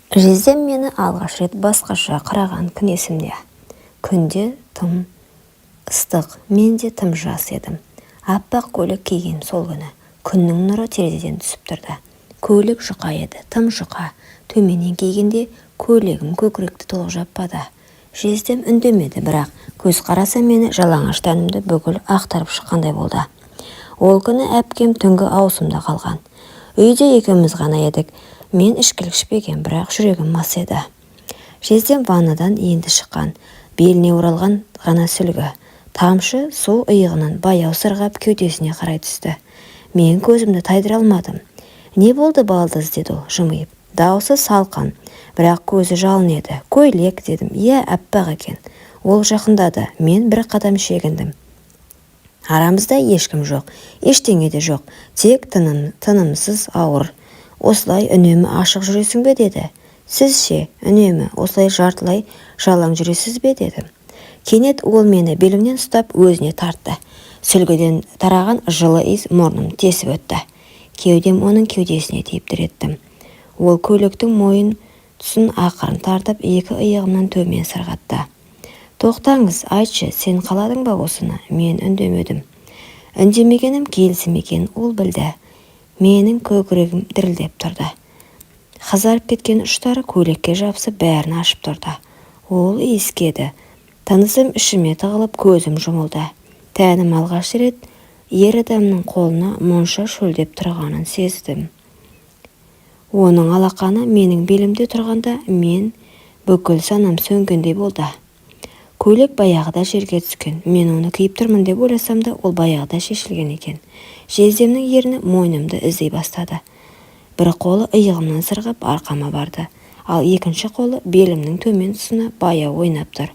Жездем мені алғаш рет басқаша қараған күн есімде. Күнде тым ыстық, мен де тым жас едім. Аппақ көйлек киген сол күні. Күннің нұры терезеден түсіп тұрды. Көйлек жұқа еді, тым жұқа. Төменен кигенде көйлегім көкіректі толық жаппады. Жездем үндемеді, бірақ көз қараса мені жалаңаш тәнімді бүкіл ақтарып шыққандай болды. Ол күні әпкем түнгі аусымда қалған. Үйде екеуміз ғана едік. Мен ішкілік ішпеген, бірақ жүрегім мас еді. Жездем ваннадан енді шыққан, беліне оралған ғана сүлгі. Тамшы су иығынан баяу сырғап кеудесіне қарай түсті. Мен көзімді тайдыра алмадым. «Не болды, балдыз?» деді ол жымиып. Даусы салқын, бірақ көзі жалын еді. «Көйлек» дедім. «Иә, аппақ екен». Ол жақындады. Мен бір қадам шегіндім. Арамызда ешкім жоқ, ештеңе де жоқ, тек тынымсыз ауыр. «Осылай үнемі ашық жүресің бе?» деді. «Сіз ше, үнемі осылай жартылай жалаң жүресіз бе?» дедім. Кенет ол мені белімнен ұстап өзіне тартты. Сүлгіден тараған жылы иіс мұрным тесіп өтті. Кеудем оның кеудесіне тиіп еттім. Ол көйлектің мойын тұсын ақырын тартып, екі иығымнан төмен сырғатты. «Тоқтаңыз, айтшы, сен қаладың ба осыны?» Мен үндемедім. Үндемегенім келісім екен, ол білді. Менің көкірегім дірілдеп тұрды. Қызарып кеткен ұштары көйлекке жабысып бәрін ашып тұрды. Ол иіскеді. Тынысым ішіме тығылып көзім жұмылды. Тәнім алғаш рет ер адамның қолына мұнша шөлдеп тұрғанын сездім. Оның алақаны менің белімде тұрғанда мен бүкіл санам сөнгендей болды. Көйлек баяғыда жерге түскен. Мен оны киіп тұрмын деп ойласам да, ол баяғыда шешілген екен. Жездемнің ерні мойнымды іздей бастады. Бір қолы иығымнан сырғып арқама барды, ал екінші қолы белімнің төмен тұсына баяу ойнап тұр.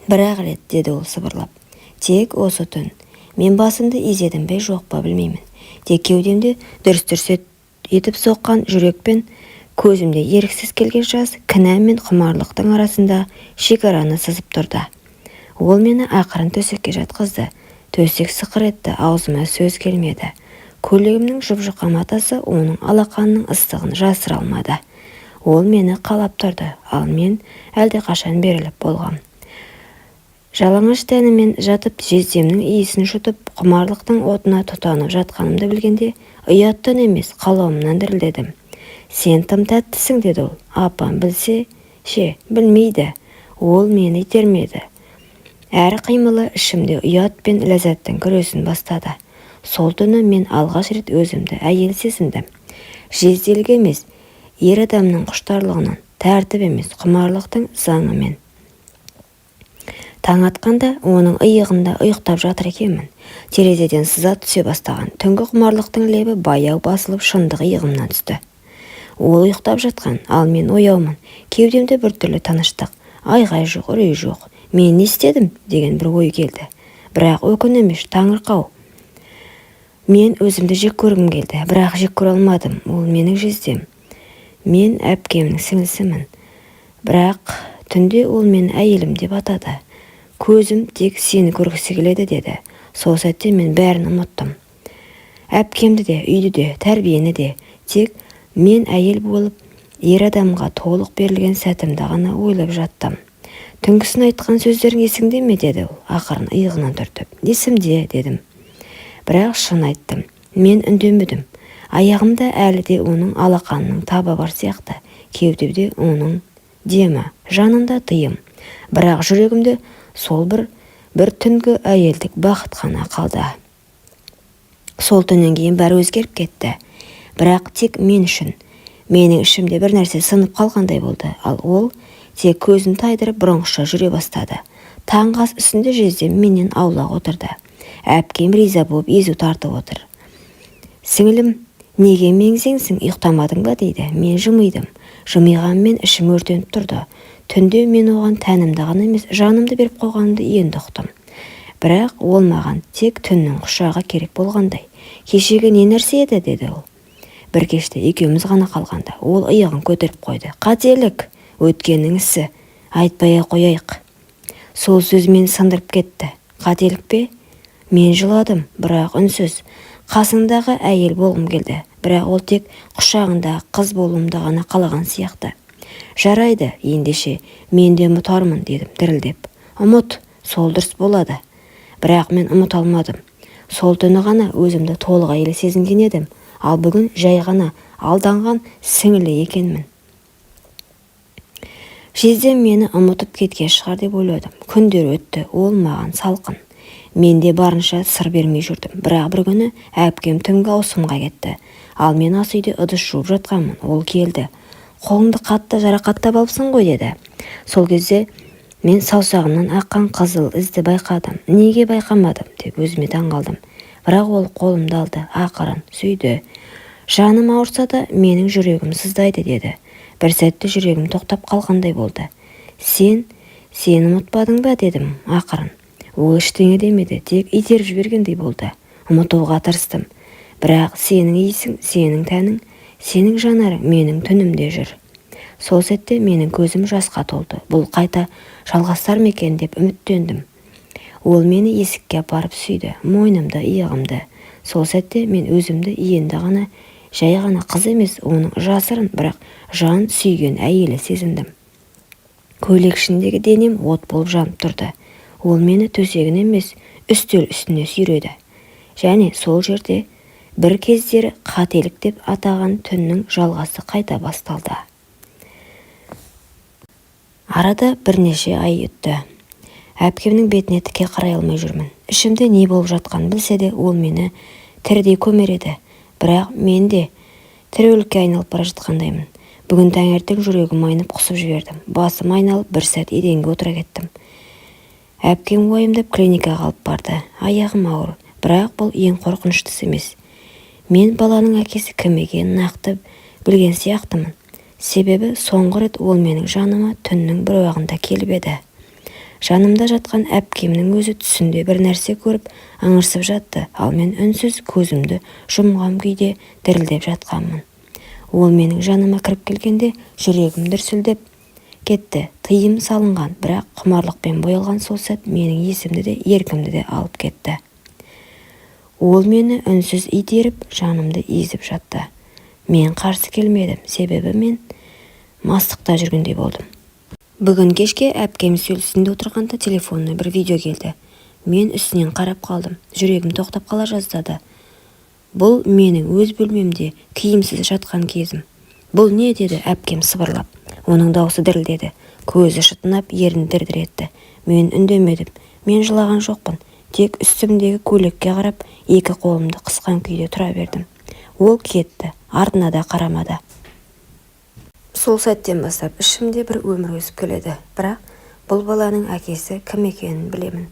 «Бір-ақ рет», деді ол сыбырлап. «Тек осы түн. Мен басымды изедім бе жоқ па білмеймін. Тек кеудемде дүрс-дүрс етіп соққан жүрекпен көзімде еріксіз келген жас, кінә мен құмарлықтың арасында шекараны сызып тұрды. Ол мені ақырын төсекке жатқызды. Төсек сықыр етті, аузыма сөз келмеді. Көйлегімнің жұп-жұқа матасы оның алақанының ыстығын жасыра алмады. Ол мені қалап тұрды, ал мен әлдеқашан беріліп болғам. Жалаңаш тәнімен жатып, жездемнің иісін жұтып, құмарлықтың отына тұтанып жатқанымды білгенде, ұяттан емес, қалауымнан дірілдедім. «Сен тым тәттісің», деді ол. «Апам білсе ше, білмейді». Ол мені итермеді. Әр қимылы ішімде ұят пен ләззаттың күресін бастады. Сол түні мен алғаш рет өзімді әйел сезіндім. Жезделік емес, ер адамның құштарлығынан, тәртіп емес, құмарлықтың заңымен. Таң атқанда оның иығында ұйықтап жатыр екенмін. Терезеден сыза түсе бастаған түнгі құмарлықтың лебі баяу басылып шындық иығымнан түсті. Ол ұйықтап жатқан, ал мен ояумын. Кеудемде біртүрлі тыныштық, айғай жоқ, үрей жоқ. «Мен не істедім?» деген бір ой келді. Бірақ өкінемеш, таңырқау. Мен өзімді жек көргім келді, бірақ жек көре алмадым. Ол менің жездем. Мен әпкемнің сіңлісімін. Бірақ түнде ол мені әйелім деп атады. «Көзім тек сені көргісі келеді» деді. Сол сәтте мен бәрін ұмыттым. Әпкемді де, үйді де, тәрбиені де. Тек мен әйел болып, ер адамға толық берілген сәтімді ғана ойлап жаттым. «Түнгісін айтқан сөздерің есіңде ме?» деді ол, ақырын иығынан түртіп. «Есімде» дедім. Бірақ шын айттым. Мен үндемедім. Аяғымда әлі де оның алақанының табы бар сияқты. Кеудемде оның демі, жанымда тыйым. Бірақ жүрегімде сол бір түнгі әйелдік бақыт қана қалды. Сол түннен кейін бәрі өзгеріп кетті. Бірақ тек мен үшін. Менің ішімде бір нәрсе сынып қалғандай болды, ал ол тек көзін тайдырып бұрынғыша жүре бастады. Таңғы ас үстінде жездем менен аулақ отырды. Әпкем риза болып езу тартып отыр. «Сіңілім, неге меңзеңсің, ұйықтамадың ба?» дейді. Мен жымидым. Жымиғанмен ішім өртеніп тұрды. Түнде мен оған тәнімді ғана емес, жанымды беріп қойғанымды енді ұқтым. Бірақ ол маған тек түннің құшағы керек болғандай. «Кешегі не нәрсе еді?» деді ол. Бір кеште екеуміз ғана қалғанда, ол иығын көтеріп қойды. «Қателік, өткеннің ісі, айтпай қояйық». Сол сөз мені сындырып кетті. «Қателік пе?» Мен жыладым, бірақ үнсіз. Қасыңдағы әйел болғым келді, бірақ ол тек құшағында қыз болуымды ғана қалаған сияқты. Жарайды, ендеше мен де ұмытармын дедім дірілдеп. Ұмыт, сол дұрыс болады. Бірақ мен ұмыта алмадым. Сол түні ғана өзімді толық әйел сезінген едім, ал бүгін жай ғана алданған сіңілі екенмін. Жездем мені ұмытып кеткен шығар деп ойладым. Күндер өтті, ол маған салқын. Мен де барынша сыр бермей жүрдім. Бірақ бір күні әпкем түнгі ауысымға кетті. Ал мен ас үйде ыдыс жуып жатқанмын. Ол келді. Қолыңды қатты жарақаттап алыпсың ғой деді. Сол кезде мен саусағымнан аққан қызыл ізді байқадым. Неге байқамадым деп өзіме таңғалдым. Бірақ ол қолымды алды, ақырын сүйді. Жаным ауырса да менің жүрегім сыздайды деді. Бір сәтте жүрегім тоқтап қалғандай болды. Сен ұмытпадың ба дедім ақырын. Ол ештеңе демеді, тек итеріп жібергендей болды. Ұмытуға тырыстым. Бірақ сенің иісің, сенің тәнің, сенің жанарың менің түнімде жүр. Сол сәтте менің көзім жасқа толды. Бұл қайта жалғастар ма екен деп үміттендім. Ол мені есікке апарып сүйді, мойнымды, иығымды. Сол сәтте мен өзімді енді ғана, жай ғана қыз емес, оның жасырын, бірақ жан сүйген әйелі сезіндім. Көйлек ішіндегі денем от болып жанып тұрды. Ол мені төсегін емес, үстел үстіне сүйреді. Және сол жерде бір кездері қателік деп атаған түннің жалғасы қайта басталды. Арада бірнеше ай өтті. Әпкемнің бетіне тіке қарай алмай жүрмін. Ішімде не болып жатқанын білсе де, ол мені тірідей көмер еді. Бірақ мен де тірі өлікке айналып бара жатқандаймын. Бүгін таңертең жүрегім айнып құсып жібердім. Басым айналып бір сәт еденге отыра кеттім. Әпкем уайымдап клиникаға алып барды. Аяғым ауыр, бірақ бұл ең қорқыныштысы емес. Мен баланың әкесі кім екенін нақты білген сияқтымын. Себебі соңғы рет ол менің жаныма түннің бір уағында келіп еді. Жанымда жатқан әпкемнің өзі түсінде бір нәрсе көріп аңырсып жатты, ал мен үнсіз көзімді жұмған күйде дірілдеп жатқанмын. Ол менің жаныма кіріп келгенде жүрегім дүрсілдеп кетті. Тыйым салынған, бірақ құмарлықпен боялған сол сәт менің есімді де еркімді де алып кетті. Ол мені үнсіз итеріп, жанымды езіп жатты. Мен қарсы келмедім, себебі мен мастықта жүргендей болдым. Бүгін кешке әпкем үстелінде отырғанда телефонына бір видео келді. Мен үстінен қарап қалдым. Жүрегім тоқтап қала жаздады. Бұл менің өз бөлмемде киімсіз жатқан кезім. Бұл не деді әпкем сыбырлап. Оның даусы дірілдеді. Көзі шытынап, ерін дір-дір етті. Мен үндемедім. Мен жылаған жоқпын. Тек үстімдегі көйлекке қарап, екі қолымды қысқан күйде тұра бердім. Ол кетті, артына да қарамады. Сол сәттен бастап ішімде бір өмір өсіп келеді. Бірақ бұл баланың әкесі кім екенін білемін.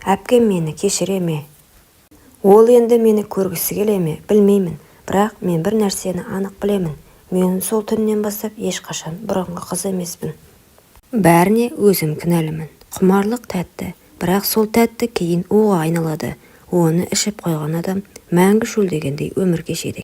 Әпкем мені кешіре ме? Ол енді мені көргісі келе ме? Білмеймін. Бірақ мен бір нәрсені анық білемін. Мен сол түннен бастап ешқашан бұрынғы қыз емеспін. Бәріне өзім кінәлімін. Құмарлық тәтті, бірақ сол тәтті кейін уға айналады. Оны ішіп қойған адам мәңгі шөлдегендей өмір кешеді.